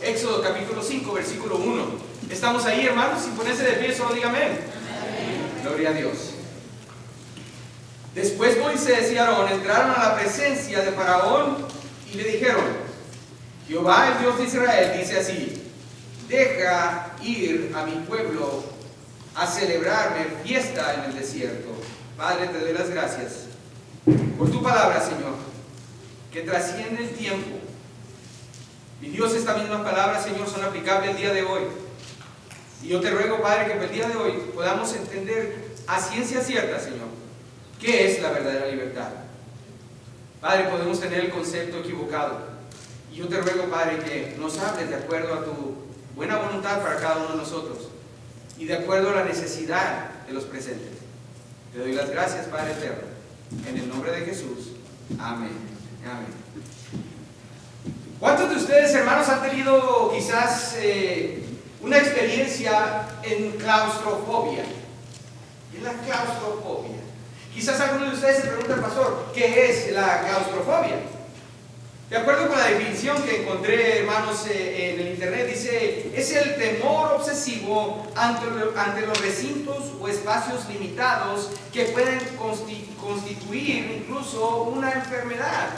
Éxodo capítulo 5, versículo 1. ¿Estamos ahí, hermanos? Sin ponerse de pie, solo dígame. Amén. Gloria a Dios. Después Moisés y Aarón entraron a la presencia de Faraón y le dijeron: Jehová, el Dios de Israel, dice así: deja ir a mi pueblo a celebrarme fiesta en el desierto. Padre, te doy las gracias por tu palabra, Señor, que trasciende el tiempo. Mi Dios, esta misma palabra, Señor, son aplicables el día de hoy. Y yo te ruego, Padre, que el día de hoy podamos entender a ciencia cierta, Señor, qué es la verdadera libertad. Padre, podemos tener el concepto equivocado. Y yo te ruego, Padre, que nos hables de acuerdo a tu buena voluntad para cada uno de nosotros y de acuerdo a la necesidad de los presentes. Te doy las gracias, Padre eterno, en el nombre de Jesús. Amén. Amén. ¿Cuántos de ustedes, hermanos, han tenido quizás una experiencia en claustrofobia? En la claustrofobia. Quizás algunos de ustedes se preguntan, pastor, ¿qué es la claustrofobia? De acuerdo con la definición que encontré, hermanos, en el internet, dice: es el temor obsesivo ante los recintos o espacios limitados que pueden constituir incluso una enfermedad.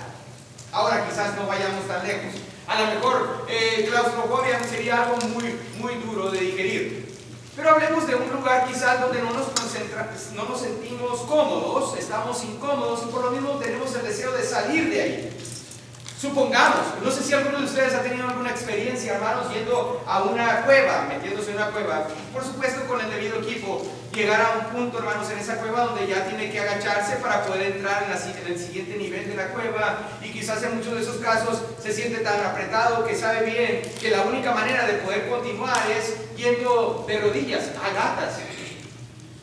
Ahora quizás no vayamos tan lejos. A lo mejor claustrofobia sería algo muy duro de digerir. Pero hablemos de un lugar quizás donde no nos sentimos cómodos, estamos incómodos y por lo mismo tenemos el deseo de salir de ahí. Supongamos, no sé si alguno de ustedes ha tenido alguna experiencia, hermanos, yendo a una cueva, metiéndose en una cueva, por supuesto con el debido equipo, llegar a un punto, hermanos, en esa cueva donde ya tiene que agacharse para poder entrar en el siguiente nivel de la cueva, y quizás en muchos de esos casos se siente tan apretado que sabe bien que la única manera de poder continuar es yendo de rodillas, a gatas.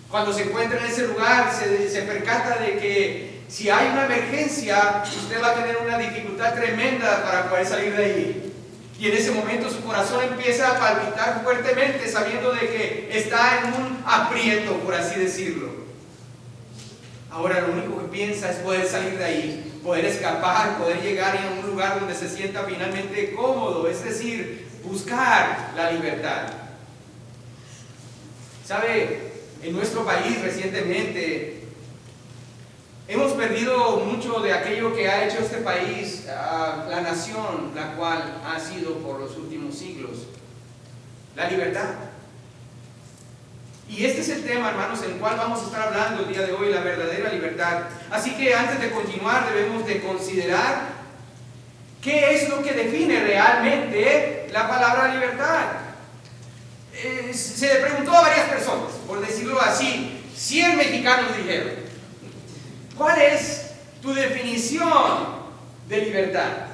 Cuando se encuentra en ese lugar se percata de que si hay una emergencia, usted va a tener una dificultad tremenda para poder salir de ahí. Y en ese momento su corazón empieza a palpitar fuertemente, sabiendo de que está en un aprieto, por así decirlo. Ahora lo único que piensa es poder salir de ahí, poder escapar, poder llegar a un lugar donde se sienta finalmente cómodo, es decir, buscar la libertad. ¿Sabe? En nuestro país recientemente hemos perdido mucho de aquello que ha hecho este país, la nación, la cual ha sido por los últimos siglos: la libertad. Y este es el tema, hermanos, en el cual vamos a estar hablando el día de hoy, la verdadera libertad. Así que antes de continuar debemos de considerar qué es lo que define realmente la palabra libertad. Se le preguntó a varias personas, por decirlo así, 100 mexicanos dijeron: ¿cuál es tu definición de libertad?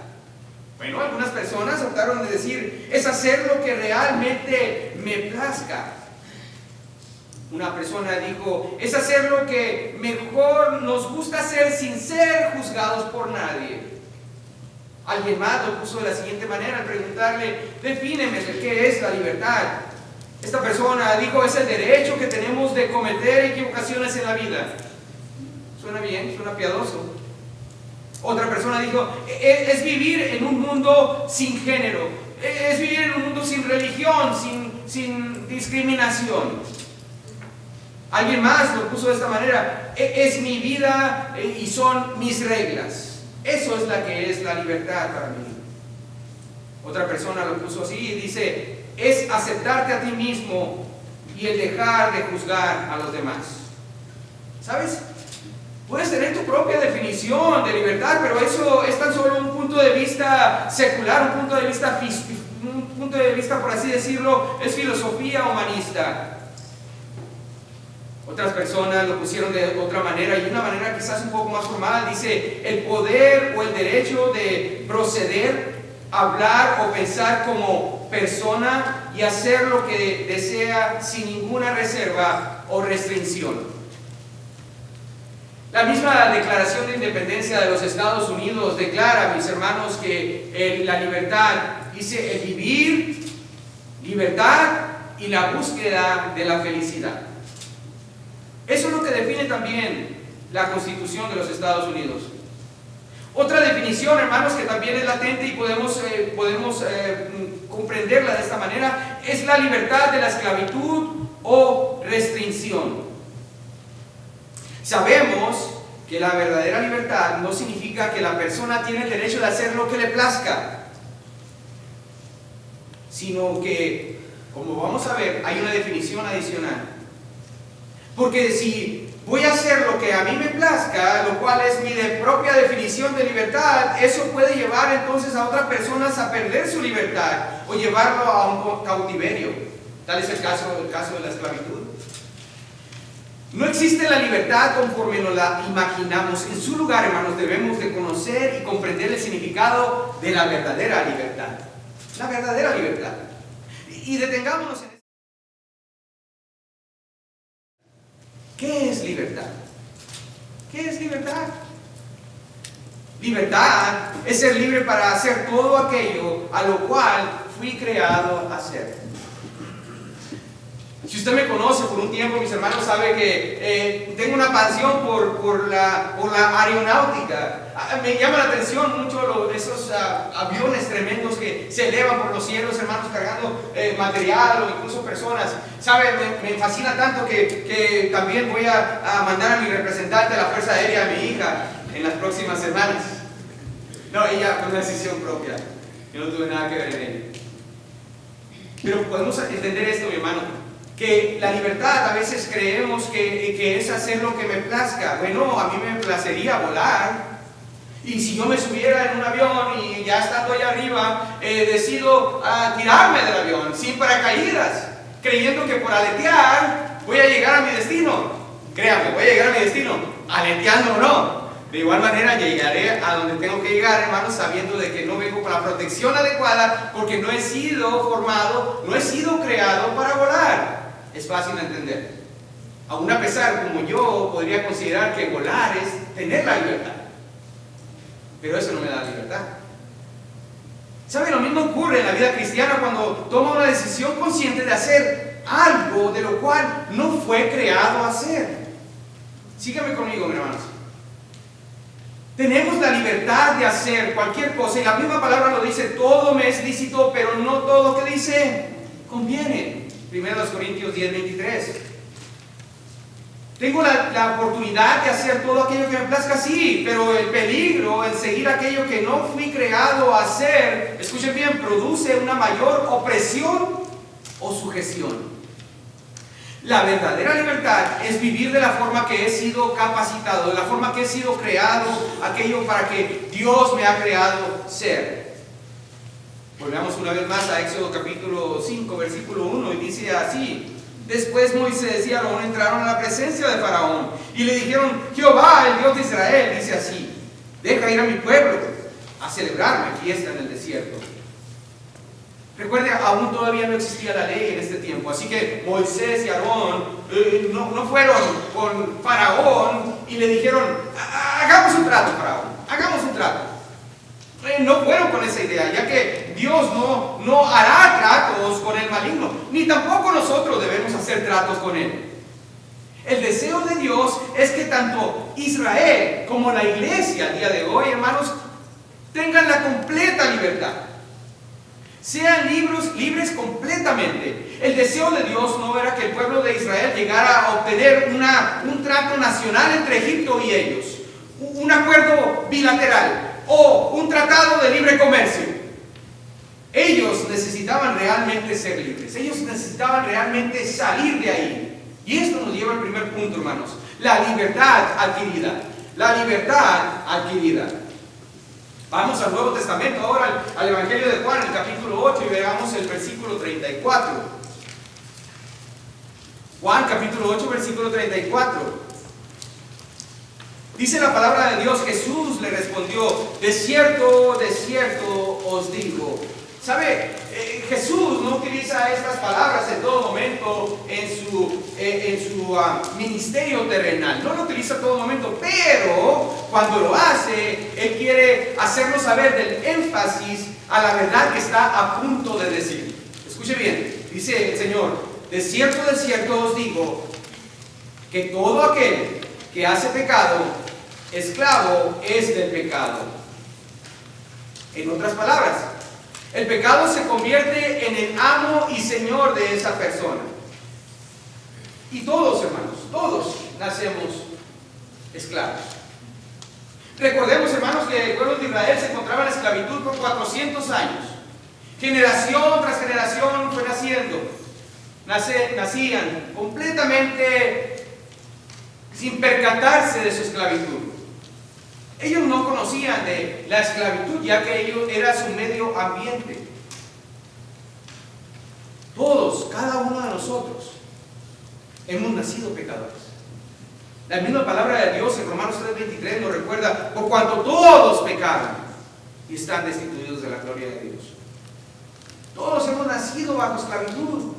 Bueno, algunas personas optaron de decir: es hacer lo que realmente me plazca. Una persona dijo: es hacer lo que mejor nos gusta hacer sin ser juzgados por nadie. Alguien más lo puso de la siguiente manera al preguntarle: defíneme qué es la libertad. Esta persona dijo: es el derecho que tenemos de cometer equivocaciones en la vida. Suena bien, suena piadoso. Otra persona dijo: es vivir en un mundo sin género, es vivir en un mundo sin religión, sin discriminación. Alguien más lo puso de esta manera: es mi vida y son mis reglas. Eso es la que es la libertad para mí. Otra persona lo puso así y dice: es aceptarte a ti mismo y el dejar de juzgar a los demás. ¿Sabes? Puedes tener tu propia definición de libertad, pero eso es tan solo un punto de vista secular, un punto de vista, por así decirlo, es filosofía humanista. Otras personas lo pusieron de otra manera, y una manera quizás un poco más formal. Dice: el poder o el derecho de proceder, hablar o pensar como persona y hacer lo que desea sin ninguna reserva o restricción. La misma Declaración de Independencia de los Estados Unidos declara, mis hermanos, que la libertad, dice, el vivir, libertad y la búsqueda de la felicidad. Eso es lo que define también la Constitución de los Estados Unidos. Otra definición, hermanos, que también es latente y podemos comprenderla de esta manera, es la libertad de la esclavitud o restricción. Sabemos que la verdadera libertad no significa que la persona tiene el derecho de hacer lo que le plazca, sino que, como vamos a ver, hay una definición adicional. Porque si voy a hacer lo que a mí me plazca, lo cual es mi propia definición de libertad, eso puede llevar entonces a otras personas a perder su libertad o llevarlo a un cautiverio. Tal es el caso de la esclavitud. No existe la libertad conforme nos la imaginamos. En su lugar, hermanos, debemos de conocer y comprender el significado de la verdadera libertad. La verdadera libertad. Y detengámonos en esto. ¿Qué es libertad? ¿Qué es libertad? Libertad es ser libre para hacer todo aquello a lo cual fui creado a hacer. Si usted me conoce por un tiempo, mis hermanos, sabe que tengo una pasión por la aeronáutica. Me llama la atención mucho esos aviones tremendos que se elevan por los cielos, hermanos, cargando material o incluso personas. ¿Sabe? Me fascina tanto que también voy a mandar a mi representante de la Fuerza Aérea, a mi hija, en las próximas semanas. No, ella fue una decisión propia. Yo no tuve nada que ver en ello. Pero podemos entender esto, mi hermano, que la libertad a veces creemos que es hacer lo que me plazca. Bueno, a mí me placería volar. Y si yo me subiera en un avión y ya estando allá arriba, decido tirarme del avión sin paracaídas, creyendo que por aletear voy a llegar a mi destino. Créanme, voy a llegar a mi destino, aleteando o no. De igual manera llegaré a donde tengo que llegar, hermanos, sabiendo de que no vengo con la protección adecuada, porque no he sido formado, no he sido creado para volar. Es fácil de entender. Aún a pesar, como yo podría considerar que volar es tener la libertad, pero eso no me da libertad. ¿Sabe? Lo mismo ocurre en la vida cristiana cuando toma una decisión consciente de hacer algo de lo cual no fue creado a hacer. Sígame conmigo, mis hermanos. Tenemos la libertad de hacer cualquier cosa, y la misma palabra lo dice: todo me es lícito, pero no todo que dice conviene. 1 Corintios 10:23. Tengo la oportunidad de hacer todo aquello que me plazca, sí, pero el peligro en seguir aquello que no fui creado a hacer, escuchen bien, produce una mayor opresión o sujeción. La verdadera libertad es vivir de la forma que he sido capacitado, de la forma que he sido creado, aquello para que Dios me ha creado ser. Volvemos una vez más a Éxodo capítulo 5, versículo 1, y dice así: después Moisés y Aarón entraron a la presencia de Faraón y le dijeron: Jehová, el Dios de Israel, dice así: deja ir a mi pueblo a celebrarme fiesta en el desierto. Recuerde, aún todavía no existía la ley en este tiempo, así que Moisés y Aarón no fueron con Faraón y le dijeron: hagamos un trato, Faraón, hagamos un trato. No fueron con esa idea, ya que Dios no hará tratos con el maligno, ni tampoco nosotros debemos hacer tratos con él. El deseo de Dios es que tanto Israel como la iglesia al día de hoy, hermanos, tengan la completa libertad. Sean libres completamente. El deseo de Dios no era que el pueblo de Israel llegara a obtener un trato nacional entre Egipto y ellos, un acuerdo bilateral o un tratado de libre comercio. Ellos necesitaban realmente ser libres. Ellos necesitaban realmente salir de ahí. Y esto nos lleva al primer punto, hermanos: la libertad adquirida. La libertad adquirida. Vamos al Nuevo Testamento ahora, al Evangelio de Juan, el capítulo 8, y veamos el versículo 34. Juan capítulo 8, versículo 34. Dice la palabra de Dios: Jesús le respondió: de cierto os digo. ¿Sabe? Jesús no utiliza estas palabras en todo momento en su ministerio terrenal. No lo utiliza en todo momento, pero cuando lo hace, Él quiere hacernos saber del énfasis a la verdad que está a punto de decir. Escuche bien, dice el Señor: de cierto os digo, que todo aquel que hace pecado, esclavo es del pecado. En otras palabras, El pecado se convierte en el amo y señor de esa persona. Y todos, hermanos, todos nacemos esclavos. Recordemos, hermanos, que el pueblo de Israel se encontraba en esclavitud por 400 años. Generación tras generación fue naciendo. Nacían completamente sin percatarse de su esclavitud. Ellos no conocían de la esclavitud, ya que ellos era su medio ambiente. Todos, cada uno de nosotros, hemos nacido pecadores. La misma palabra de Dios en Romanos 3:23 nos recuerda: por cuanto todos pecaron y están destituidos de la gloria de Dios. Todos hemos nacido bajo esclavitud.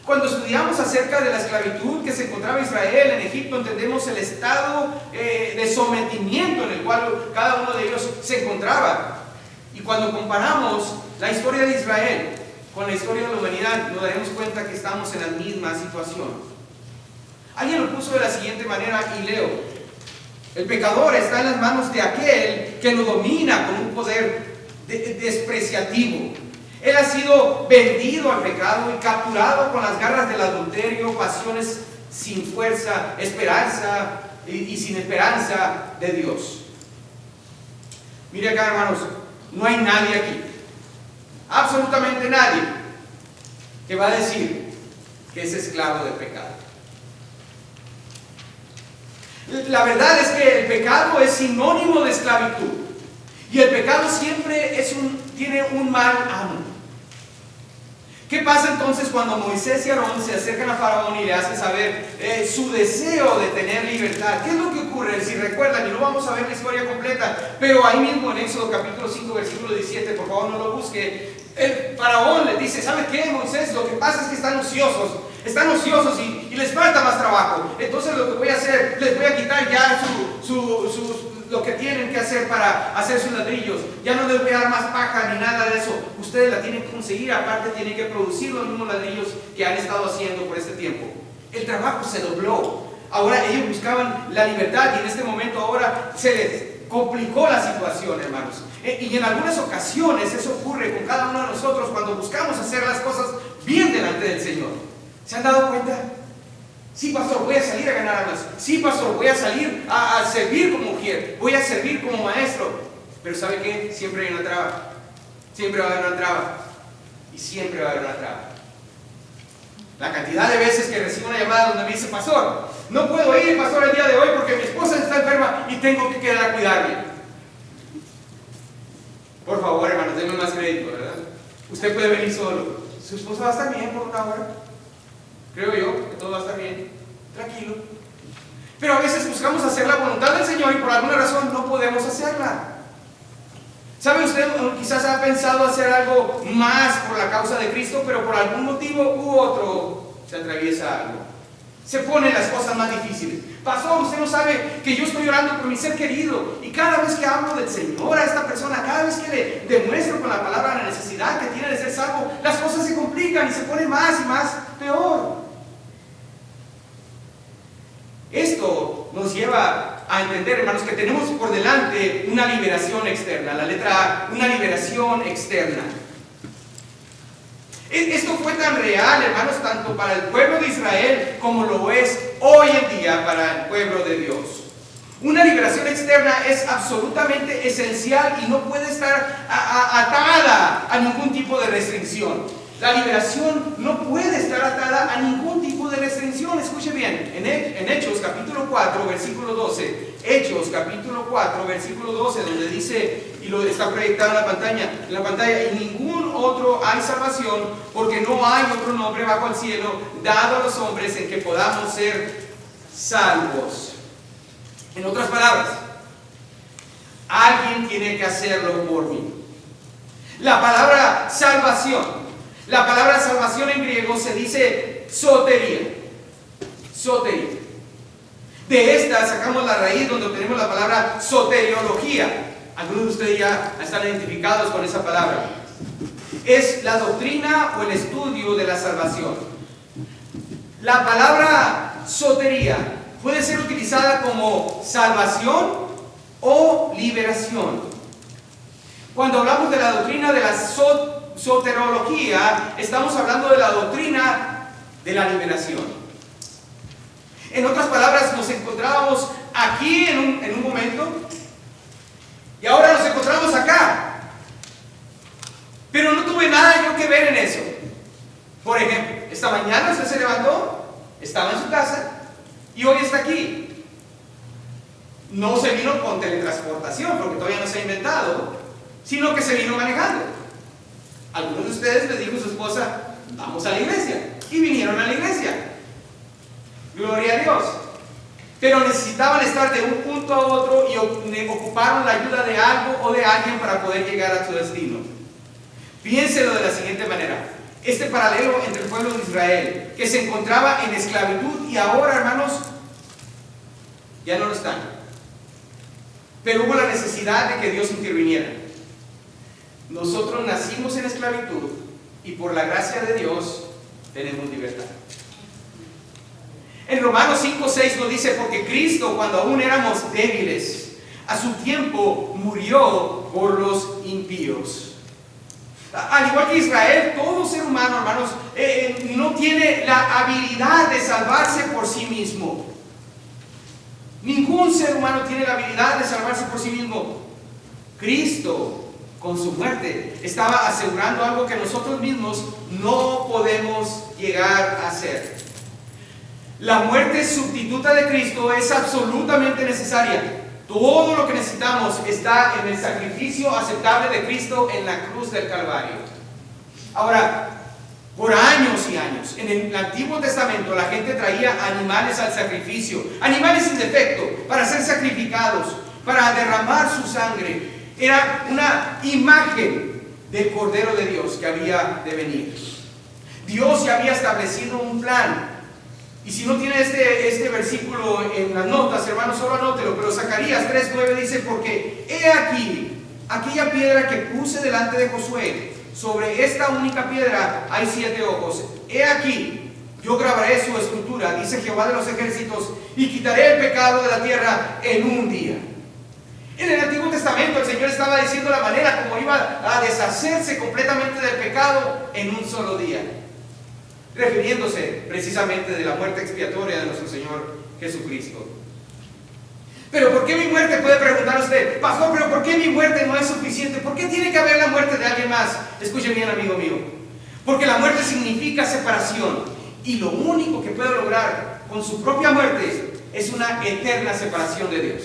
Cuando estudiamos acerca de la esclavitud que se encontraba Israel en Egipto, entendemos el estado de sometimiento en el cual cada uno de ellos se encontraba. Y cuando comparamos la historia de Israel con la historia de la humanidad, nos daremos cuenta que estamos en la misma situación. Alguien lo puso de la siguiente manera, y leo: el pecador está en las manos de aquel que lo domina con un poder despreciativo. Él ha sido vendido al pecado y capturado con las garras del adulterio, pasiones sin fuerza, esperanza y sin esperanza de Dios. Mire acá, hermanos, no hay nadie aquí, absolutamente nadie, que va a decir que es esclavo del pecado. La verdad es que el pecado es sinónimo de esclavitud, y el pecado siempre tiene un mal amo. ¿Qué pasa entonces cuando Moisés y Aarón se acercan a Faraón y le hacen saber su deseo de tener libertad? ¿Qué es lo que ocurre? Si recuerdan, y no vamos a ver la historia completa, pero ahí mismo en Éxodo capítulo 5, versículo 17, por favor no lo busque, el Faraón le dice: ¿sabe qué, Moisés? Lo que pasa es que están ociosos y les falta más trabajo. Entonces lo que voy a hacer, les voy a quitar ya lo que tienen que hacer para hacer sus ladrillos. Ya no les voy a dar más paja ni nada de eso. Ustedes la tienen que conseguir, aparte tienen que producir los mismos ladrillos que han estado haciendo por este tiempo. El trabajo se dobló. Ahora ellos buscaban la libertad, y en este momento ahora se les complicó la situación, hermanos. Y en algunas ocasiones eso ocurre con cada uno de nosotros cuando buscamos hacer las cosas bien delante del Señor. ¿Se han dado cuenta? Sí, pastor, voy a salir a ganar almas. Sí, pastor, voy a salir a servir como mujer. Voy a servir como maestro. Pero ¿sabe qué? Siempre hay una traba. Siempre va a haber una traba. Y siempre va a haber una traba. La cantidad de veces que recibo una llamada donde me dice: pastor, no puedo ir, pastor, el día de hoy porque mi esposa está enferma y tengo que quedar a cuidarle. Por favor, hermanos, denme más crédito, ¿verdad? Usted puede venir solo. Su esposa va a estar bien por una hora. Creo yo que todo va a estar bien, tranquilo. Pero a veces buscamos hacer la voluntad del Señor y por alguna razón no podemos hacerla. ¿Sabe usted? Quizás ha pensado hacer algo más por la causa de Cristo, pero por algún motivo u otro se atraviesa algo. Se ponen las cosas más difíciles. Pastor, usted no sabe que yo estoy orando por mi ser querido, y cada vez que hablo del Señor a esta persona, cada vez que le demuestro con la palabra la necesidad que tiene de ser salvo, las cosas se complican y se ponen más y más peor. Esto nos lleva a entender, hermanos, que tenemos por delante una liberación externa. La letra A, una liberación externa. Esto fue tan real, hermanos, tanto para el pueblo de Israel como lo es hoy en día para el pueblo de Dios. Una liberación externa es absolutamente esencial y no puede estar atada a ningún tipo de restricción. La liberación no puede estar atada a ningún tipo de restricción. Escuche bien, en Hechos capítulo 4, versículo 12, Hechos capítulo 4, versículo 12, donde dice, y lo está proyectado en la pantalla, y ningún otro hay salvación, porque no hay otro nombre bajo el cielo dado a los hombres en que podamos ser salvos. En otras palabras, alguien tiene que hacerlo por mí. La palabra salvación en griego se dice sotería. Sotería. De esta sacamos la raíz donde obtenemos la palabra soteriología. Algunos de ustedes ya están identificados con esa palabra. Es la doctrina o el estudio de la salvación. La palabra sotería puede ser utilizada como salvación o liberación. Cuando hablamos de la doctrina de la soterología, estamos hablando de la doctrina de la liberación. En otras palabras, nos encontrábamos aquí en un momento y ahora nos encontramos acá. Pero no tuve nada yo que ver en eso. Por ejemplo, esta mañana usted se levantó, estaba en su casa y hoy está aquí. No se vino con teletransportación porque todavía no se ha inventado, sino que se vino manejando. Algunos de ustedes les dijo a su esposa, vamos a la iglesia, y vinieron a la iglesia. Gloria a Dios. Pero necesitaban estar de un punto a otro y ocuparon la ayuda de algo o de alguien para poder llegar a su destino. Piénselo de la siguiente manera. Este paralelo entre el pueblo de Israel, que se encontraba en esclavitud y ahora, hermanos, ya no lo están. Pero hubo la necesidad de que Dios interviniera. Nosotros nacimos en esclavitud y por la gracia de Dios tenemos libertad. En Romanos 5:6 nos dice, porque Cristo, cuando aún éramos débiles, a su tiempo murió por los impíos. Al igual que Israel, todo ser humano, hermanos, no tiene la habilidad de salvarse por sí mismo. Ningún ser humano tiene la habilidad de salvarse por sí mismo. Cristo, con su muerte, estaba asegurando algo que nosotros mismos no podemos llegar a hacer. La muerte sustituta de Cristo es absolutamente necesaria. Todo lo que necesitamos está en el sacrificio aceptable de Cristo en la cruz del Calvario. Ahora, por años y años, en el Antiguo Testamento la gente traía animales al sacrificio, animales sin defecto, para ser sacrificados, para derramar su sangre. Era una imagen del Cordero de Dios que había de venir. Dios ya había establecido un plan. Y si no tiene este versículo en las notas, hermanos, solo anótelo. Pero Zacarías 3:9 dice, porque he aquí, aquella piedra que puse delante de Josué, sobre esta única piedra hay 7 ojos. He aquí, yo grabaré su escultura, dice Jehová de los ejércitos, y quitaré el pecado de la tierra en un día. En el Antiguo Testamento el Señor estaba diciendo la manera como iba a deshacerse completamente del pecado en un solo día, refiriéndose precisamente de la muerte expiatoria de nuestro Señor Jesucristo. Pero ¿por qué mi muerte? Puede preguntar usted, pastor, pero ¿por qué mi muerte no es suficiente? ¿Por qué tiene que haber la muerte de alguien más? Escuche bien, amigo mío, porque la muerte significa separación, y lo único que puede lograr con su propia muerte es una eterna separación de Dios.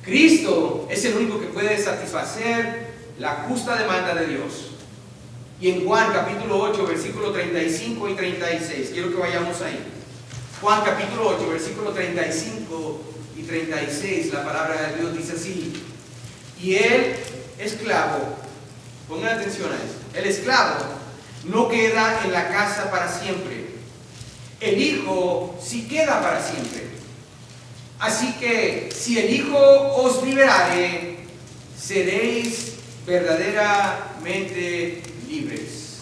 Cristo es el único que puede satisfacer la justa demanda de Dios. Y en Juan capítulo 8, versículo 35 y 36, quiero que vayamos ahí. Juan capítulo 8, versículo 35 y 36, la palabra de Dios dice así: y el esclavo, pongan atención a esto, el esclavo no queda en la casa para siempre, el hijo sí queda para siempre. Así que si el Hijo os liberare, seréis verdaderamente libres.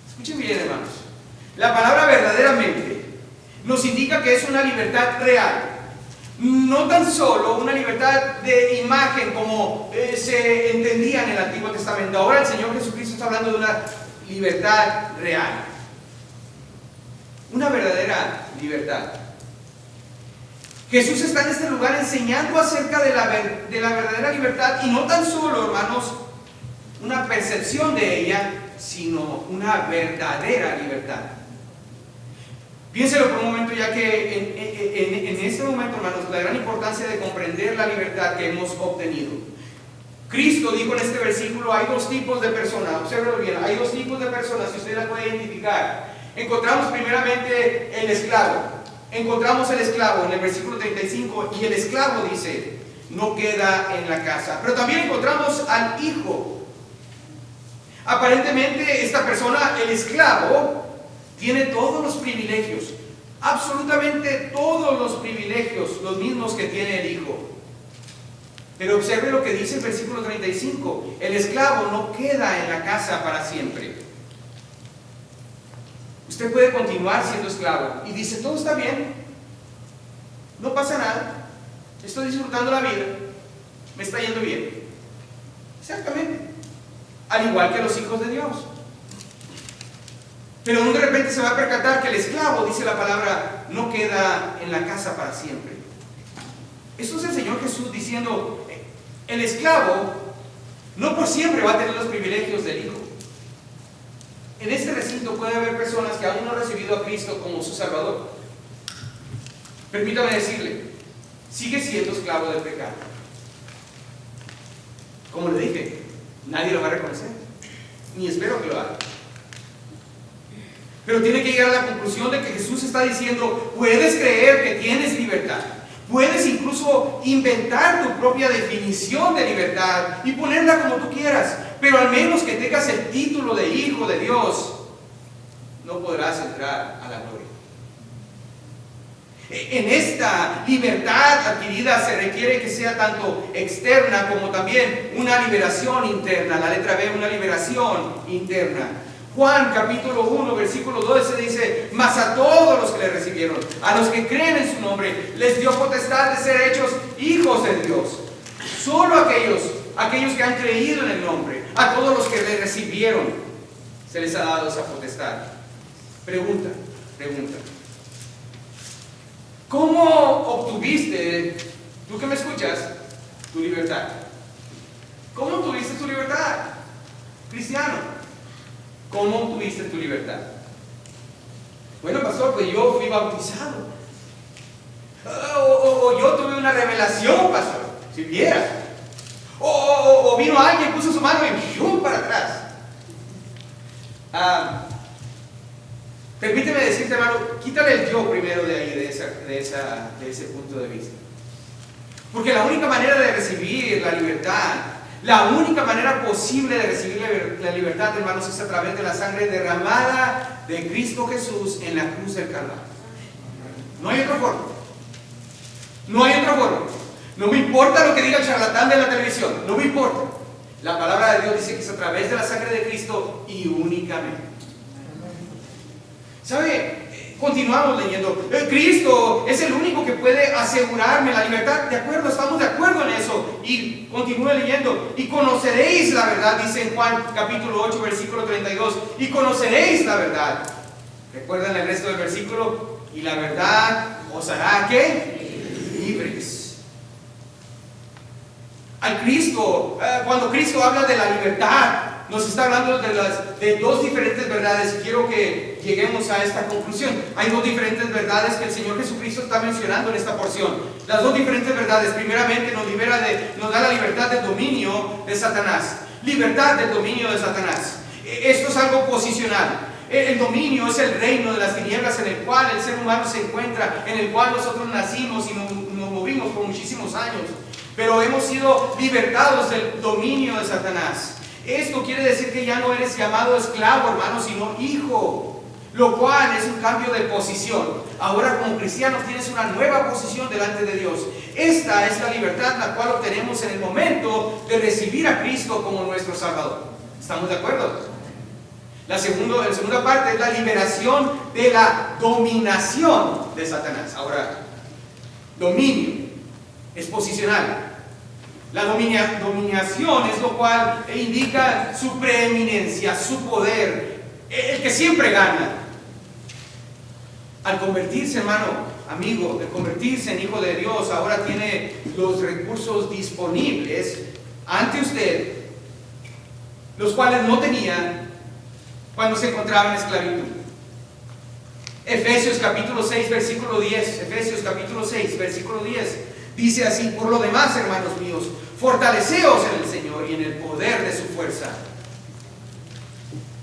Escuchen bien, hermanos. La palabra verdaderamente nos indica que es una libertad real. No tan solo una libertad de imagen como se entendía en el Antiguo Testamento. Ahora el Señor Jesucristo está hablando de una libertad real. Una verdadera libertad. Jesús está en este lugar enseñando acerca de la verdadera libertad, y no tan solo, hermanos, una percepción de ella, sino una verdadera libertad. Piénselo por un momento, ya que en este momento, hermanos, la gran importancia de comprender la libertad que hemos obtenido. Cristo dijo en este versículo, hay dos tipos de personas, obsérvelo bien, hay dos tipos de personas, si usted las puede identificar. Encontramos primeramente el esclavo. Encontramos el esclavo en el versículo 35, y el esclavo dice, no queda en la casa. Pero también encontramos al hijo. Aparentemente esta persona, el esclavo, tiene todos los privilegios, absolutamente todos los privilegios, los mismos que tiene el hijo. Pero observe lo que dice el versículo 35, el esclavo no queda en la casa para siempre. Usted puede continuar siendo esclavo y dice, todo está bien, no pasa nada, estoy disfrutando la vida, me está yendo bien. Exactamente. Al igual que los hijos de Dios. Pero de repente se va a percatar que el esclavo, dice la palabra, no queda en la casa para siempre. Eso es el Señor Jesús diciendo, el esclavo no por siempre va a tener los privilegios del hijo. En este recinto puede haber personas que aún no han recibido a Cristo como su Salvador. Permítame decirle, sigue siendo esclavo del pecado. Como le dije, nadie lo va a reconocer, ni espero que lo haga. Pero tiene que llegar a la conclusión de que Jesús está diciendo, puedes creer que tienes libertad. Puedes incluso inventar tu propia definición de libertad y ponerla como tú quieras, pero al menos que tengas el título de hijo de Dios, no podrás entrar a la gloria. En esta libertad adquirida se requiere que sea tanto externa como también una liberación interna. La letra B, una liberación interna. Juan capítulo 1 versículo 12 dice, mas a todos los que le recibieron, a los que creen en su nombre, les dio potestad de ser hechos hijos de Dios. Solo aquellos que han creído en el nombre, a todos los que le recibieron, se les ha dado esa potestad. Pregunta. ¿Cómo obtuviste, tú que me escuchas, tu libertad? ¿Cómo obtuviste tu libertad, cristiano? ¿Cómo obtuviste tu libertad? Bueno, pastor, pues yo fui bautizado. O yo tuve una revelación, pastor, si viera. O vino alguien, puso su mano y ¡shum! Para atrás. Permíteme decirte, hermano, quítale el yo primero de ahí, de ese punto de vista. Porque la única manera de recibir la libertad, la única manera posible de recibir la libertad, hermanos, es a través de la sangre derramada de Cristo Jesús en la cruz del Calvario. No hay otra forma. No hay otra forma. No me importa lo que diga el charlatán de la televisión. No me importa. La palabra de Dios dice que es a través de la sangre de Cristo y únicamente. ¿Sabe? Continuamos leyendo. Cristo es el único que puede asegurarme la libertad. De acuerdo, estamos de acuerdo en eso. Y continúe leyendo. Y conoceréis la verdad, dice en Juan capítulo 8, versículo 32. Y conoceréis la verdad. ¿Recuerdan el resto del versículo? Y la verdad os hará, ¿qué? Libres. Al Cristo, cuando Cristo habla de la libertad, nos está hablando de dos diferentes verdades. Y quiero que lleguemos a esta conclusión. Hay dos diferentes verdades que el Señor Jesucristo está mencionando en esta porción. Las dos diferentes verdades. Primeramente nos da la libertad del dominio de Satanás. Libertad del dominio de Satanás. Esto es algo posicional. El dominio es el reino de las tinieblas en el cual el ser humano se encuentra, en el cual nosotros nacimos y nos movimos por muchísimos años. Pero hemos sido libertados del dominio de Satanás. Esto quiere decir que ya no eres llamado esclavo, hermano, sino hijo, lo cual es un cambio de posición. Ahora como cristianos tienes una nueva posición delante de Dios. Esta es la libertad la cual obtenemos en el momento de recibir a Cristo como nuestro Salvador. ¿Estamos de acuerdo? La segunda parte es la liberación de la dominación de Satanás. Ahora, dominio es posicional. La dominación es lo cual indica su preeminencia, su poder, el que siempre gana. Al convertirse, hermano, amigo, de convertirse en hijo de Dios, ahora tiene los recursos disponibles ante usted, los cuales no tenía cuando se encontraba en esclavitud. Efesios capítulo 6, versículo 10. Efesios capítulo 6, versículo 10. Dice así: por lo demás, hermanos míos, fortaleceos en el Señor y en el poder de su fuerza.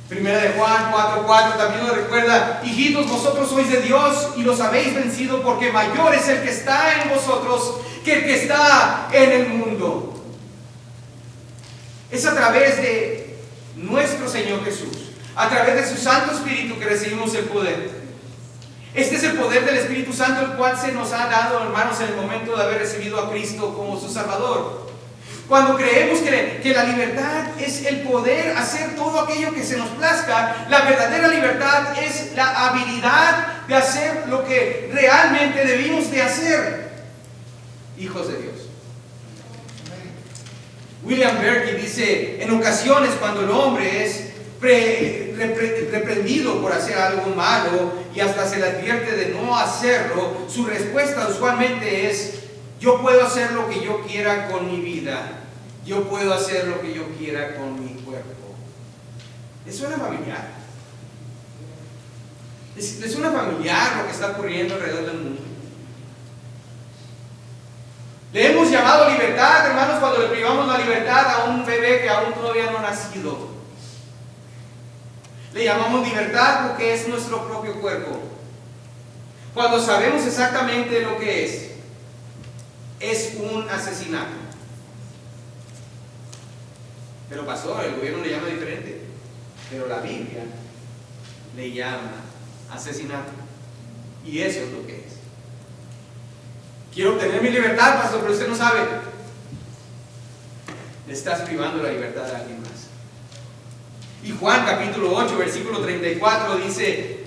Primera de Juan 4:4 también nos recuerda: hijitos, vosotros sois de Dios y los habéis vencido, porque mayor es el que está en vosotros que el que está en el mundo. Es a través de nuestro Señor Jesús, a través de su Santo Espíritu, que recibimos el poder. Este es el poder del Espíritu Santo, el cual se nos ha dado, hermanos, en el momento de haber recibido a Cristo como su Salvador. Cuando creemos que la libertad es el poder hacer todo aquello que se nos plazca, la verdadera libertad es la habilidad de hacer lo que realmente debimos de hacer, hijos de Dios. William Berkey dice, en ocasiones cuando el hombre es reprendido por hacer algo malo y hasta se le advierte de no hacerlo, su respuesta usualmente es: yo puedo hacer lo que yo quiera con mi vida, yo puedo hacer lo que yo quiera con mi cuerpo. ¿Les suena familiar? ¿Les suena familiar lo que está ocurriendo alrededor del mundo? Le hemos llamado libertad, hermanos, cuando le privamos la libertad a un bebé que aún todavía no ha nacido. Le llamamos libertad porque es nuestro propio cuerpo. Cuando sabemos exactamente lo que es un asesinato. Pero pastor, el gobierno le llama diferente. Pero la Biblia le llama asesinato. Y eso es lo que es. Quiero obtener mi libertad, pastor, pero usted no sabe. Le estás privando la libertad a alguien más. Y Juan capítulo 8, versículo 34 dice,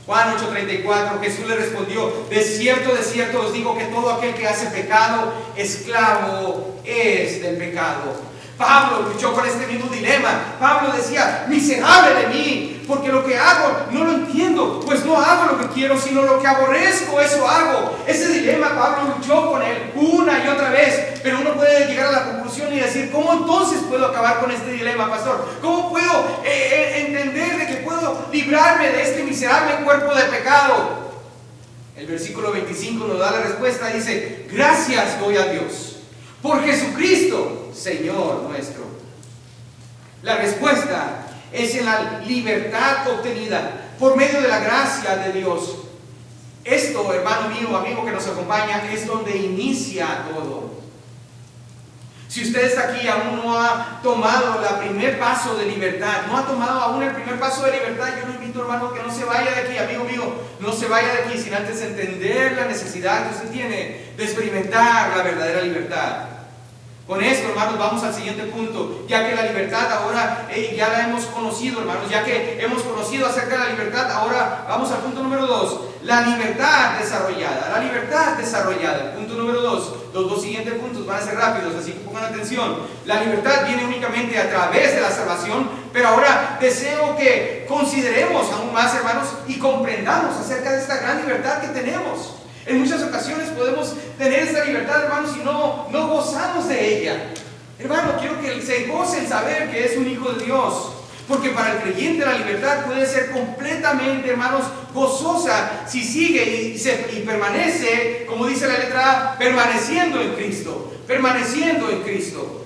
Juan 8:34, Jesús le respondió: de cierto os digo que todo aquel que hace pecado, esclavo es del pecado. Pablo luchó con este mismo dilema. Pablo decía: miserable de mí, porque lo que hago no lo entiendo, pues no hago lo que quiero, sino lo que aborrezco, eso hago. Ese dilema Pablo luchó con él una y otra vez, pero uno puede llegar a la conclusión y decir: ¿cómo entonces puedo acabar con este dilema, pastor? ¿Cómo puedo entender de que puedo librarme de este miserable cuerpo de pecado? El versículo 25 nos da la respuesta. Dice: gracias doy a Dios por Jesucristo, Señor nuestro. La respuesta es en la libertad obtenida por medio de la gracia de Dios. Esto, hermano mío, amigo que nos acompaña, es donde inicia todo. Si usted está aquí y aún no ha tomado el primer paso de libertad, no ha tomado aún el primer paso de libertad, yo lo invito, hermano, que no se vaya de aquí, amigo mío, no se vaya de aquí sin antes entender la necesidad que usted tiene de experimentar la verdadera libertad. Con esto, hermanos, vamos al siguiente punto. Ya que la libertad ahora ya la hemos conocido, hermanos, ya que hemos conocido acerca de la libertad, ahora vamos al punto número 2. La libertad desarrollada. La libertad desarrollada. El punto número 2. Los dos siguientes puntos van a ser rápidos, así que pongan atención. La libertad viene únicamente a través de la salvación, pero ahora deseo que consideremos aún más, hermanos, y comprendamos acerca de esta gran libertad que tenemos. En muchas ocasiones podemos tener esta libertad, hermanos, y no gozamos de ella. Hermano, quiero que se gocen saber que es un hijo de Dios. Porque para el creyente la libertad puede ser completamente, hermanos, gozosa si sigue y permanece, como dice la letra A, permaneciendo en Cristo. Permaneciendo en Cristo.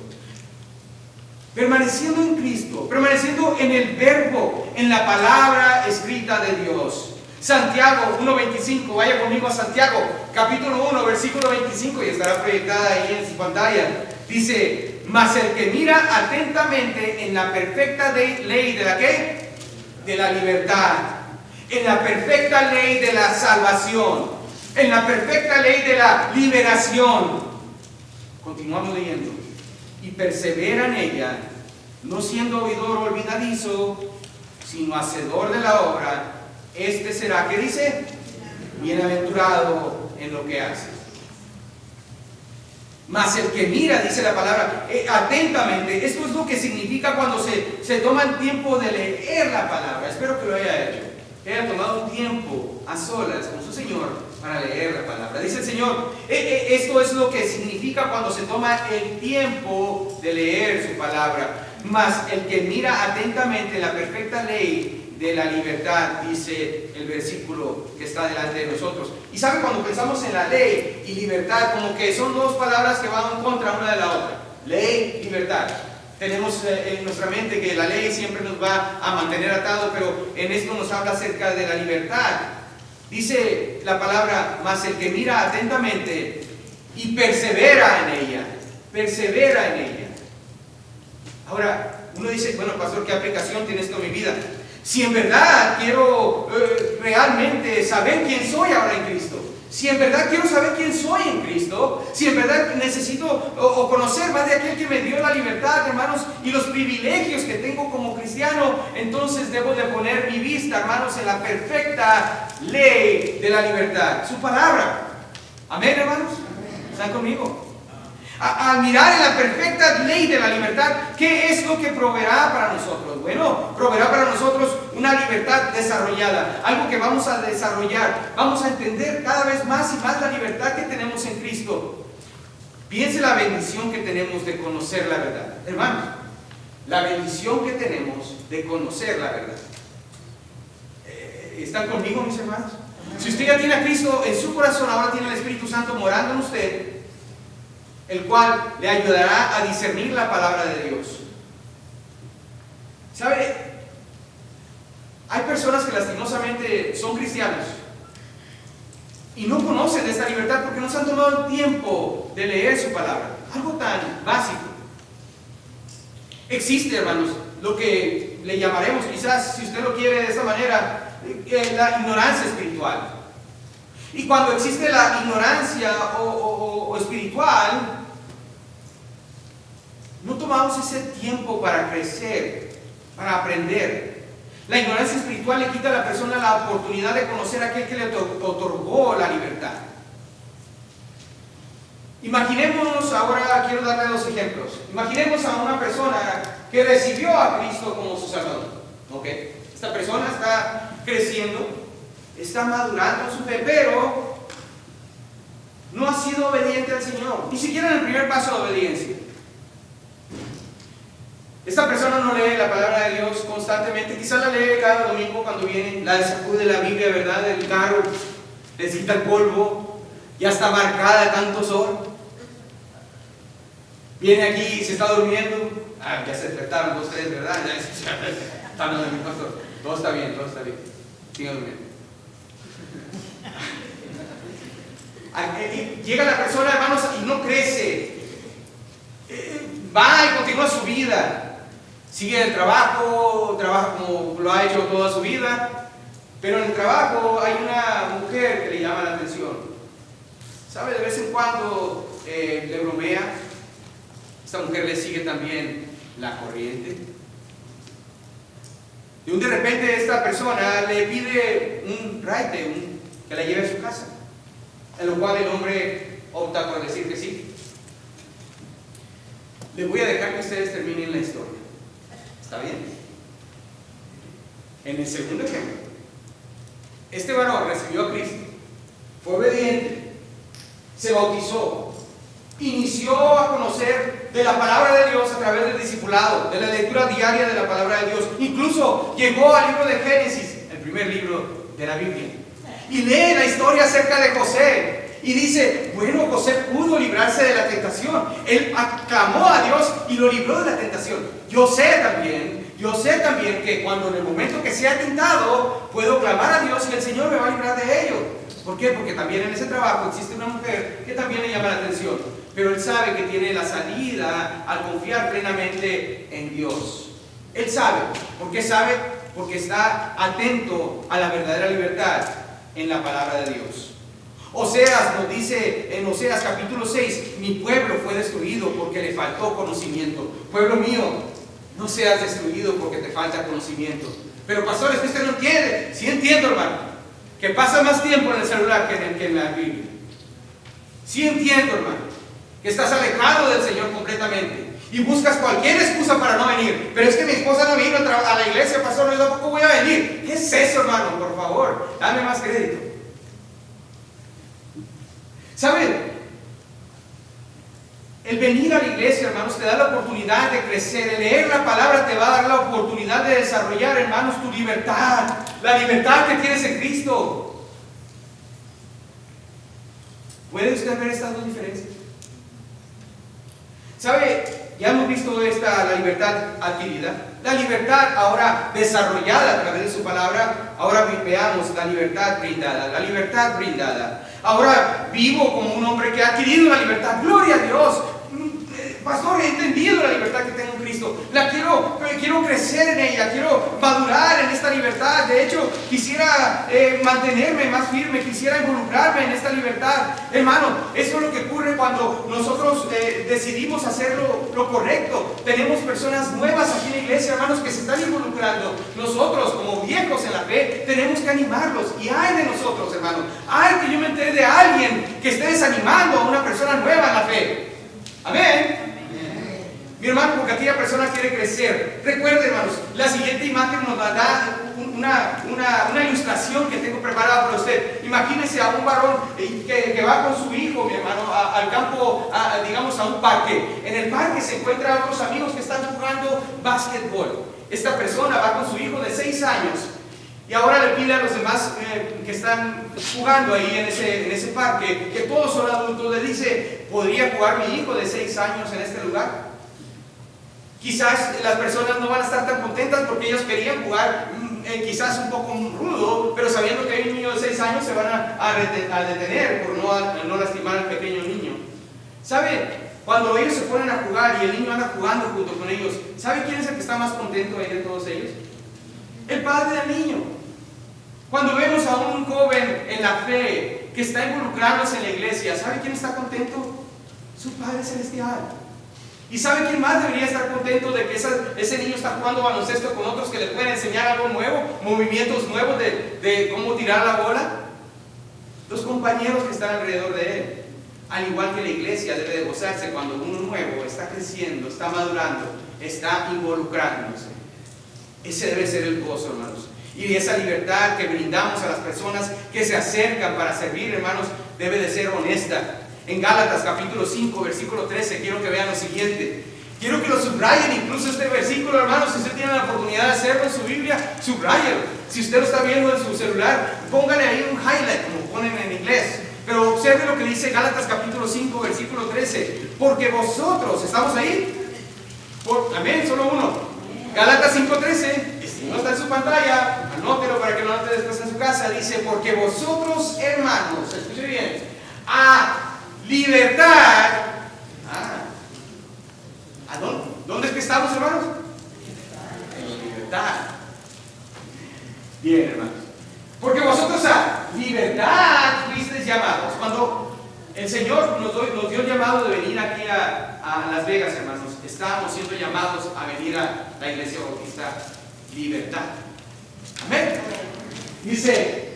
Permaneciendo en Cristo. Permaneciendo en el verbo, en la palabra escrita de Dios. Santiago 1:25, vaya conmigo a Santiago, capítulo 1, versículo 25, y estará proyectada ahí en su pantalla. Dice: mas el que mira atentamente en la perfecta ley de la ¿qué? De la libertad, en la perfecta ley de la salvación, en la perfecta ley de la liberación. Continuamos leyendo. Y persevera en ella, no siendo oidor olvidadizo, sino hacedor de la obra. Este será, ¿qué dice? Bienaventurado en lo que hace. Mas el que mira, dice la palabra, atentamente. Esto es lo que significa cuando se toma el tiempo de leer la palabra. Espero que lo haya hecho. Que haya tomado un tiempo a solas con su Señor para leer la palabra. Dice el Señor, esto es lo que significa cuando se toma el tiempo de leer su palabra. Mas el que mira atentamente la perfecta ley de la libertad, dice el versículo que está delante de nosotros. Y sabe, cuando pensamos en la ley y libertad, como que son dos palabras que van en contra una de la otra. Ley, libertad. Tenemos en nuestra mente que la ley siempre nos va a mantener atados, pero en esto nos habla acerca de la libertad. Dice la palabra: mas el que mira atentamente y persevera en ella. Persevera en ella. Ahora, uno dice: bueno, pastor, ¿qué aplicación tiene esto en mi vida? Si en verdad quiero realmente saber quién soy ahora en Cristo, si en verdad quiero saber quién soy en Cristo, si en verdad necesito o conocer más de aquel que me dio la libertad, hermanos, y los privilegios que tengo como cristiano, entonces debo de poner mi vista, hermanos, en la perfecta ley de la libertad, su palabra. Amén, hermanos. ¿Están conmigo? Al mirar en la perfecta ley de la libertad, ¿qué es lo que proveerá para nosotros? Bueno, proveerá para nosotros una libertad desarrollada, algo que vamos a desarrollar. Vamos a entender cada vez más y más la libertad que tenemos en Cristo. Piense la bendición que tenemos de conocer la verdad. Hermanos, la bendición que tenemos de conocer la verdad. ¿Están conmigo, mis hermanos? Si usted ya tiene a Cristo en su corazón, ahora tiene el Espíritu Santo morando en usted, el cual le ayudará a discernir la palabra de Dios. ¿Sabe? Hay personas que lastimosamente son cristianos y no conocen de esta libertad porque no se han tomado el tiempo de leer su palabra. Algo tan básico. Existe, hermanos, lo que le llamaremos, quizás, si usted lo quiere de esta manera, la ignorancia espiritual. Y cuando existe la ignorancia o espiritual, no tomamos ese tiempo para crecer, para aprender. La ignorancia espiritual le quita a la persona la oportunidad de conocer a aquel que le otorgó la libertad. Imaginemos, ahora quiero darle dos ejemplos. Imaginemos a una persona que recibió a Cristo como su Salvador. ¿Ok? Esta persona está creciendo, está madurando en su fe, pero no ha sido obediente al Señor, ni siquiera en el primer paso de obediencia. Esta persona no lee la palabra de Dios constantemente, quizás la lee cada domingo cuando viene, la sacude la Biblia, ¿verdad?, del carro, le quita el polvo, ya está marcada tanto sol. Viene aquí y se está durmiendo. Ya se despertaron 2, 3, ¿verdad? Está no, mi pastor. Todo está bien, todo está bien. Siga durmiendo. Llega la persona, hermanos, y no crece. Va y continúa su vida. Sigue el trabajo, trabaja como lo ha hecho toda su vida. Pero en el trabajo hay una mujer que le llama la atención. ¿Sabe? De vez en cuando le bromea. Esta mujer le sigue también la corriente. Y de repente esta persona le pide un ride, que la lleve a su casa. En lo cual el hombre opta por decir que sí. Les voy a dejar que ustedes terminen la historia. ¿Está bien? En el segundo ejemplo, este varón recibió a Cristo, fue obediente, se bautizó, inició a conocer de la palabra de Dios a través del discipulado, de la lectura diaria de la palabra de Dios. Incluso llegó al libro de Génesis, el primer libro de la Biblia, y lee la historia acerca de José. Y dice, bueno, José pudo librarse de la tentación. Él clamó a Dios y lo libró de la tentación. Yo sé también que cuando en el momento que sea tentado, puedo clamar a Dios y el Señor me va a librar de ello. ¿Por qué? Porque también en ese trabajo existe una mujer que también le llama la atención. Pero él sabe que tiene la salida al confiar plenamente en Dios. Él sabe. ¿Por qué sabe? Porque está atento a la verdadera libertad en la palabra de Dios. Oseas nos dice en Oseas capítulo 6, mi pueblo fue destruido porque le faltó conocimiento. Pueblo mío, no seas destruido porque te falta conocimiento. Pero pastores, que usted no entiende. Sí entiendo, hermano, que pasa más tiempo en el celular que en la Biblia. Sí entiendo, hermano, que estás alejado del Señor completamente y buscas cualquier excusa para no venir. Pero es que mi esposa no vino a la iglesia, pastor, yo tampoco voy a venir. ¿Qué es eso, hermano? Por favor, dame más crédito. ¿Saben? El venir a la iglesia, hermanos, te da la oportunidad de crecer. El leer la palabra te va a dar la oportunidad de desarrollar, hermanos, tu libertad. La libertad que tienes en Cristo. ¿Puede usted ver estas dos diferencias? ¿Sabe? Ya hemos visto la libertad adquirida. La libertad ahora desarrollada a través de su palabra. Ahora veamos la libertad brindada. La libertad brindada. Ahora vivo como un hombre que ha adquirido la libertad. ¡Gloria a Dios! Pastor, he entendido la libertad que tengo en Cristo. Quiero crecer en ella, quiero madurar en esta libertad. De hecho, quisiera mantenerme más firme, quisiera involucrarme en esta libertad. Hermano, eso es lo que ocurre cuando nosotros decidimos hacer lo correcto. Tenemos personas nuevas aquí en la iglesia, hermanos, que se están involucrando. Nosotros, como viejos en la fe, tenemos que animarlos. Y hay de nosotros, hermanos. Hay que yo me entere de alguien que esté desanimando a una persona nueva en la fe. Amén. Mi hermano, porque aquella persona quiere crecer. Recuerden, hermanos, la siguiente imagen nos da una ilustración que tengo preparada para usted. Imagínese a un varón que va con su hijo, mi hermano, al campo, digamos, a un parque. En el parque se encuentran otros amigos que están jugando básquetbol. Esta persona va con su hijo de 6 años y ahora le pide a los demás que están jugando ahí en ese parque, que todos son adultos, le dice: ¿podría jugar mi hijo de 6 años en este lugar? Quizás las personas no van a estar tan contentas porque ellos querían jugar quizás un poco rudo, pero sabiendo que hay un niño de 6 años se van a detener por no lastimar al pequeño niño. ¿Sabe? Cuando ellos se ponen a jugar y el niño anda jugando junto con ellos, ¿sabe quién es el que está más contento ahí de todos ellos? El padre del niño. Cuando vemos a un joven en la fe que está involucrándose en la iglesia, ¿sabe quién está contento? Su Padre Celestial. ¿Y sabe quién más debería estar contento de que ese niño está jugando baloncesto con otros que le pueden enseñar algo nuevo, movimientos nuevos de cómo tirar la bola? Los compañeros que están alrededor de él. Al igual que la iglesia debe de gozarse cuando uno nuevo está creciendo, está madurando, está involucrándose. Ese debe ser el gozo, hermanos. Y esa libertad que brindamos a las personas que se acercan para servir, hermanos, debe de ser honesta. En Gálatas capítulo 5, versículo 13, quiero que vean lo siguiente. Quiero que lo subrayen, incluso este versículo, hermanos. Si usted tiene la oportunidad de hacerlo en su Biblia, subráyelo. Si usted lo está viendo en su celular, póngale ahí un highlight, como ponen en inglés. Pero observe lo que dice Gálatas capítulo 5, versículo 13. Porque vosotros, ¿estamos ahí? Amén, solo uno. Gálatas 5, 13. Si no está en su pantalla, anótelo para que lo anote después en su casa. Dice: porque vosotros, hermanos, escuche bien, a libertad. ¿A dónde? ¿Dónde es que estamos, hermanos? En libertad. Bien, hermanos. Porque vosotros a libertad fuisteis llamados. Cuando el Señor nos dio el llamado de venir aquí a Las Vegas, hermanos, estábamos siendo llamados a venir a la Iglesia Bautista Libertad. Amén. Dice: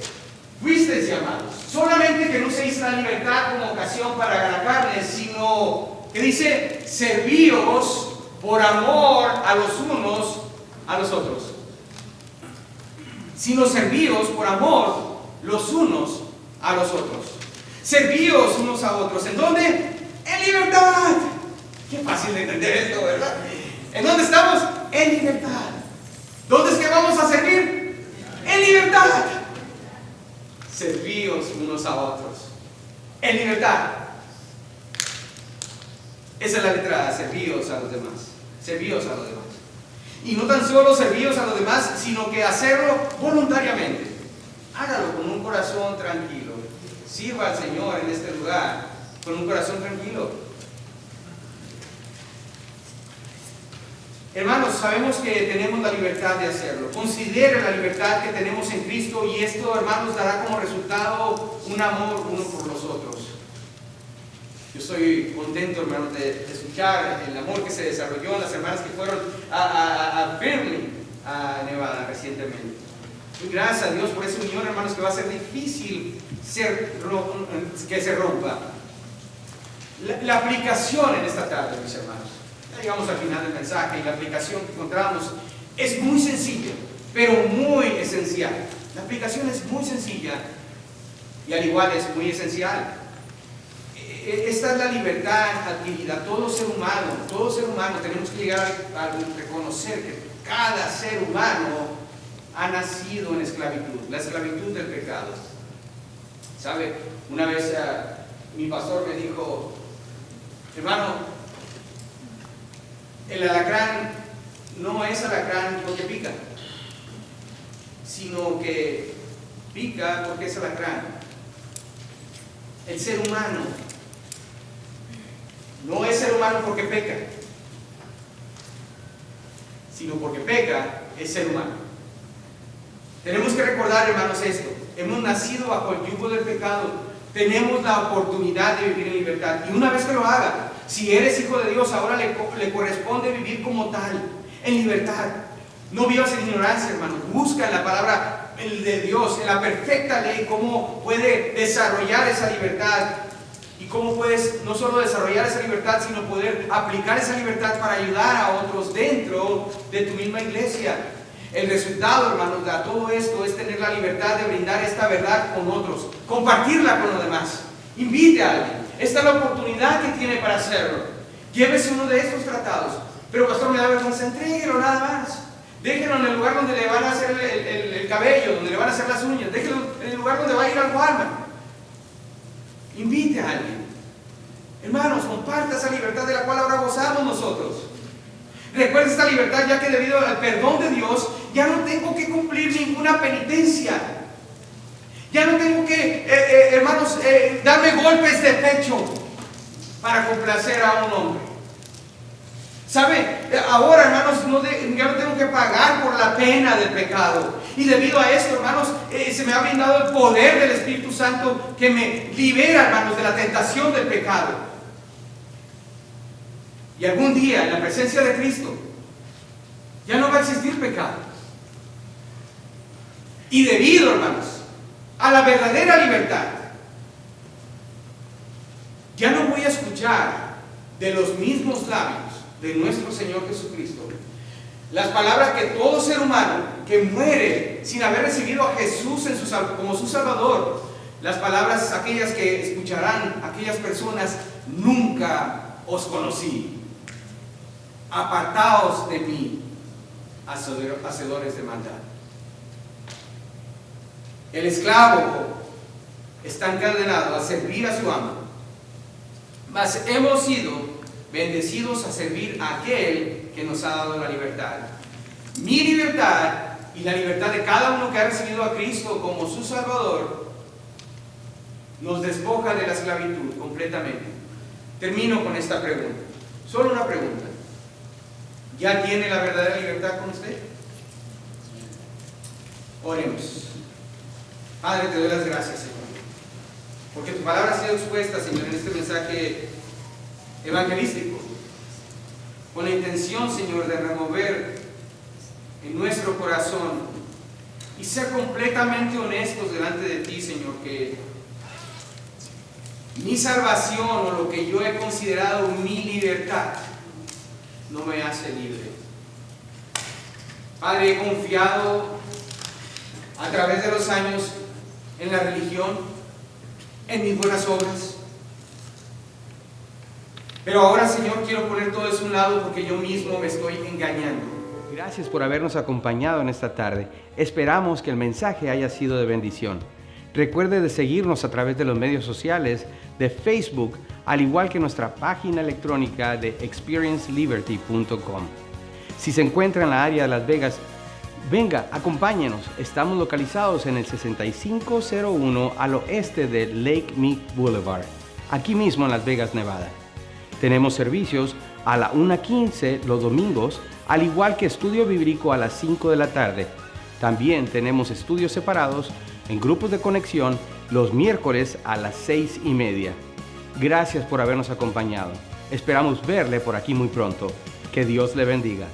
fuisteis llamados. Solamente que no se hizo la libertad como ocasión para la carne, sino que dice: servíos por amor a los unos a los otros. Sino servíos por amor los unos a los otros. Servíos unos a otros. ¿En dónde? En libertad. Qué fácil de entender esto, ¿verdad? ¿En dónde estamos? En libertad. ¿Dónde es que vamos a servir? En libertad. Servíos unos a otros. En libertad. Esa es la letra: servíos a los demás. Servíos a los demás. Y no tan solo servíos a los demás, sino que hacerlo voluntariamente. Hágalo con un corazón tranquilo. Sirva al Señor en este lugar con un corazón tranquilo. Hermanos, sabemos que tenemos la libertad de hacerlo. Considere la libertad que tenemos en Cristo, y esto, hermanos, dará como resultado un amor uno por los otros. Yo estoy contento, hermanos, de escuchar el amor que se desarrolló en las hermanas que fueron a Berkeley, a Nevada, recientemente. Y gracias a Dios por esa unión, hermanos, que va a ser difícil que se rompa. La aplicación en esta tarde, mis hermanos. Ya llegamos al final del mensaje, y la aplicación que encontramos es muy sencilla, pero muy esencial. La aplicación es muy sencilla y al igual es muy esencial. Esta es la libertad adquirida. Todo ser humano tenemos que llegar a reconocer que cada ser humano ha nacido en esclavitud, la esclavitud del pecado. ¿Sabe? Una vez mi pastor me dijo: hermano, el alacrán no es alacrán porque pica, sino que pica porque es alacrán. El ser humano no es ser humano porque peca, sino porque peca es ser humano. Tenemos que recordar, hermanos, esto. Hemos nacido bajo el yugo del pecado. Tenemos la oportunidad de vivir en libertad. Y una vez que lo haga, si eres hijo de Dios, ahora le corresponde vivir como tal, en libertad. No vivas en ignorancia, hermanos. Busca en la palabra de Dios, en la perfecta ley, cómo puede desarrollar esa libertad Y cómo puedes no solo desarrollar esa libertad, sino poder aplicar esa libertad para ayudar a otros dentro de tu misma iglesia. El resultado, hermanos, de todo esto es tener la libertad de brindar esta verdad con otros, compartirla con los demás. Invite a alguien. Esta es la oportunidad que tiene para hacerlo. Llévese uno de estos tratados. Pero pastor, me da vergüenza, entréguelo nada más. Déjenlo en el lugar donde le van a hacer el cabello, donde le van a hacer las uñas. Déjenlo en el lugar donde va a ir al Walmart. Invite a alguien. Hermanos, comparta esa libertad de la cual ahora gozamos nosotros. Recuerda esta libertad, ya que debido al perdón de Dios ya no tengo que cumplir ninguna penitencia. Ya no tengo que, hermanos, darme golpes de pecho para complacer a un hombre. ¿Sabe? Ahora, hermanos, ya no tengo que pagar por la pena del pecado. Y debido a esto, hermanos, se me ha brindado el poder del Espíritu Santo que me libera, hermanos, de la tentación del pecado. Y algún día, en la presencia de Cristo, ya no va a existir pecado. Y debido, hermanos, a la verdadera libertad, ya no voy a escuchar de los mismos labios de nuestro Señor Jesucristo las palabras que todo ser humano que muere sin haber recibido a Jesús como su Salvador, las palabras aquellas que escucharán aquellas personas: nunca os conocí, apartaos de mí, hacedores de maldad. El esclavo está encadenado a servir a su amo, mas hemos sido bendecidos a servir a aquel que nos ha dado la libertad. Mi libertad y la libertad de cada uno que ha recibido a Cristo como su Salvador nos despoja de la esclavitud completamente. Termino con esta pregunta, solo una pregunta: ¿ya tiene la verdadera libertad con usted? Oremos. Padre, te doy las gracias, Señor, porque tu palabra ha sido expuesta, Señor, en este mensaje evangelístico, con la intención, Señor, de remover en nuestro corazón y ser completamente honestos delante de ti, Señor, que mi salvación o lo que yo he considerado mi libertad no me hace libre. Padre, he confiado a través de los años en la religión, en mis buenas obras. Pero ahora, Señor, quiero poner todo eso a un lado porque yo mismo me estoy engañando. Gracias por habernos acompañado en esta tarde. Esperamos que el mensaje haya sido de bendición. Recuerde de seguirnos a través de los medios sociales de Facebook, al igual que nuestra página electrónica de experienceliberty.com. Si se encuentra en la área de Las Vegas, venga, acompáñenos. Estamos localizados en el 6501 al oeste de Lake Mead Boulevard, aquí mismo en Las Vegas, Nevada. Tenemos servicios a la 1:15 los domingos, al igual que estudio bíblico a las 5 de la tarde. También tenemos estudios separados en grupos de conexión los miércoles a las 6:30. Gracias por habernos acompañado. Esperamos verle por aquí muy pronto. Que Dios le bendiga.